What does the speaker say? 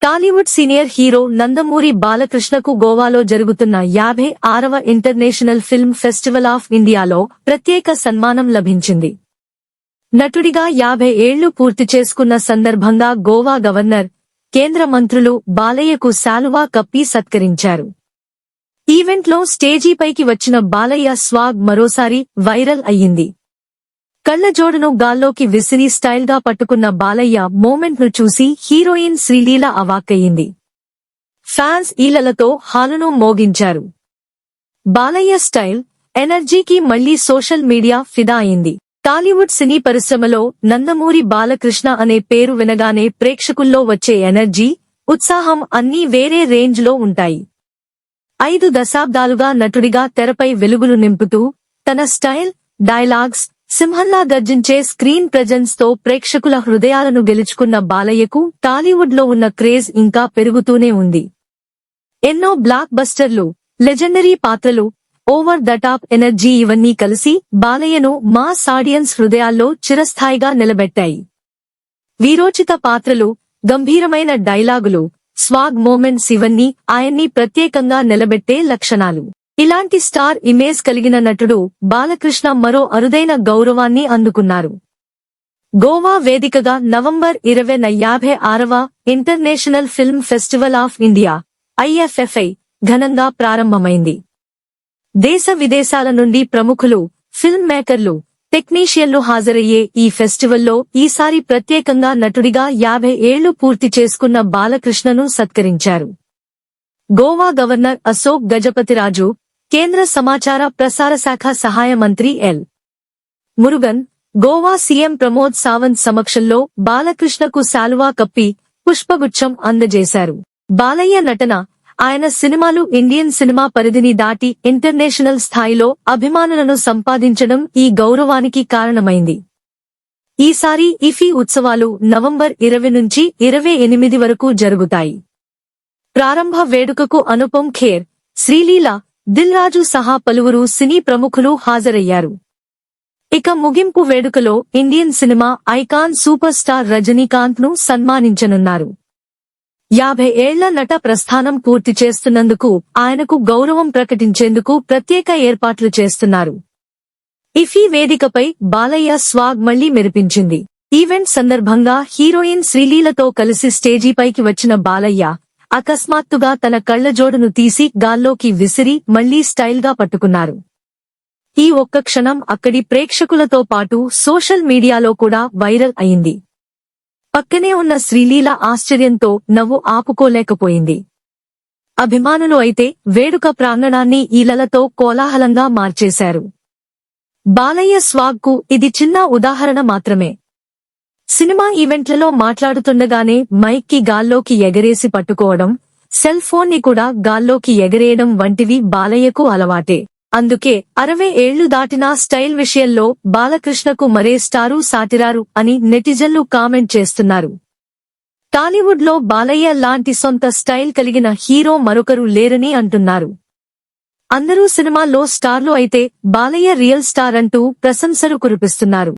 Tollywood senior hero Nandamuri బాలకృష్ణకు గోవాలో జరుగుతున్న 56వ international film festival of ఇండియాలో ప్రత్యేక సన్మానం లభించింది. నటుడిగా 50 ఏళ్లు పూర్తి చేసుకున్న సందర్భంగా గోవా గవర్నర్, కేంద్ర మంత్రులు బాలయ్యకు శాలువా కప్పి సత్కరించారు. ఈవెంట్లో స్టేజీపైకి వచ్చిన బాలయ్య స్వాగ్ మరోసారి వైరల్ అయ్యింది. కళ్లజోడును గాల్లోకి విసిరి స్టైల్ గా పట్టుకున్న బాలయ్య మూమెంట్ ను చూసి హీరోయిన్ శ్రీలీల అవాక్కయ్యింది. ఫ్యాన్స్ ఈలలతో హాలును మోగించారు. బాలయ్య స్టైల్, ఎనర్జీకి మళ్లీ సోషల్ మీడియా ఫిదా అయింది. టాలీవుడ్ సినీ పరిశ్రమలో నందమూరి బాలకృష్ణ అనే పేరు వినగానే ప్రేక్షకుల్లో వచ్చే ఎనర్జీ, ఉత్సాహం అన్నీ వేరే రేంజ్ లో ఉంటాయి. 5 దశాబ్దాలుగా నటుడిగా తెరపై వెలుగులు నింపుతూ తన స్టైల్, డైలాగ్స్, సింహంలా గర్జించే స్క్రీన్ ప్రెజెన్స్ తో ప్రేక్షకుల హృదయాలను గెలుచుకున్న బాలయ్యకు టాలీవుడ్ లో ఉన్న క్రేజ్ ఇంకా పెరుగుతూనే ఉంది. ఎన్నో బ్లాక్ బస్టర్లు, లెజెండరీ పాత్రలు, ఓవర్ ద టాప్ ఎనర్జీ ఇవన్నీ కలిసి బాలయ్యను మాస్ ఆడియన్స్ హృదయాల్లో చిరస్థాయిగా నిలబెట్టాయి. వీరోచిత పాత్రలు, గంభీరమైన డైలాగులు, స్వాగ్ మూమెంట్స్ ఇవన్నీ ఆయన్ని ప్రత్యేకంగా నిలబెట్టే లక్షణాలు. ఇలాంటి స్టార్ ఇమేజ్ కలిగిన నటుడు బాలకృష్ణ మరో అరుదైన గౌరవాన్ని అందుకున్నారు. గోవా వేదికగా నవంబర్ 20న 56వ international film festival of India (IFFI) ఘనంగా ప్రారంభమైంది. దేశ విదేశాల నుండి ప్రముఖులు, ఫిల్మ్ మేకర్లు, టెక్నీషియన్లు హాజరయ్యే ఈ ఫెస్టివల్లో ఈసారి ప్రత్యేకంగా నటుడిగా 50 ఏళ్లు పూర్తి చేసుకున్న బాలకృష్ణను సత్కరించారు. గోవా గవర్నర్ అశోక్ గజపతిరాజు, కేంద్ర సమాచార ప్రసార శాఖ సహాయ మంత్రి ఎల్. మురుగన్, గోవా సీఎం ప్రమోద్ సావంత్ సమక్షంలో బాలకృష్ణకు శాలువా కప్పి పుష్పగుచ్చం అందజేశారు. బాలయ్య నటన, ఆయన సినిమాలు ఇండియన్ సినిమా పరిధిని దాటి ఇంటర్నేషనల్ స్థాయిలో అభిమానులను సంపాదించడం ఈ గౌరవానికి కారణమైంది. ఈసారి ఇఫీ ఉత్సవాలు నవంబర్ 20 నుంచి 28 వరకు జరుగుతాయి. ప్రారంభ వేడుకకు అనుపమ్ ఖేర్, శ్రీలీల, దిల్ రాజు సహా పలువురు సినీ ప్రముఖులు హాజరయ్యారు. ఇక ముగింపు వేడుకలో Indian cinema icon super star Rajinikanth ను సన్మానించనున్నారు. 50 ఏళ్ల నట ప్రస్థానం పూర్తి చేస్తున్నందుకు ఆయనకు గౌరవం ప్రకటించేందుకు ప్రత్యేక ఏర్పాట్లు చేస్తున్నారు. ఇఫీ వేదికపై బాలయ్య స్వాగ్ మళ్లీ మెరిపించింది. ఈవెంట్ సందర్భంగా హీరోయిన్ శ్రీలీలతో కలిసి స్టేజీపైకి వచ్చిన బాలయ్య అకస్మాత్తుగా తన కళ్లజోడును తీసి గాల్లోకి విసిరి మళ్లీ స్టైల్ గా పట్టుకున్నారు. ఈ ఒక్క క్షణం అక్కడి ప్రేక్షకులతో పాటు సోషల్ మీడియాలో కూడా వైరల్ అయింది. పక్కనే ఉన్న శ్రీలీల ఆశ్చర్యంతో నవ్వు ఆపుకోలేకపోయింది. అభిమానులు అయితే వేడుక ప్రాంగణాన్ని ఈలలతో కోలాహలంగా మార్చేశారు. బాలయ్య స్వాగ్ కు ఇది చిన్న ఉదాహరణ మాత్రమే. సినిమా ఈవెంట్లలో మాట్లాడుతుండగానే మైక్ కి గాల్లోకి ఎగరేసి పట్టుకోవడం, సెల్ ఫోన్ ని కూడా గాల్లోకి ఎగరేయడం వంటివి బాలయ్యకు అలవాటే. అందుకే 60 ఏళ్లు దాటినా స్టైల్ విషయంలో బాలకృష్ణకు మరే స్టారు సాటిరారు అని నెటిజన్లు కామెంట్ చేస్తున్నారు. టాలీవుడ్ లో బాలయ్య లాంటి సొంత స్టైల్ కలిగిన హీరో మరొకరు లేరని అంటున్నారు. అందరూ సినిమాల్లో స్టార్లు అయితే బాలయ్య రియల్ స్టార్ అంటూ ప్రశంసలు కురిపిస్తున్నారు.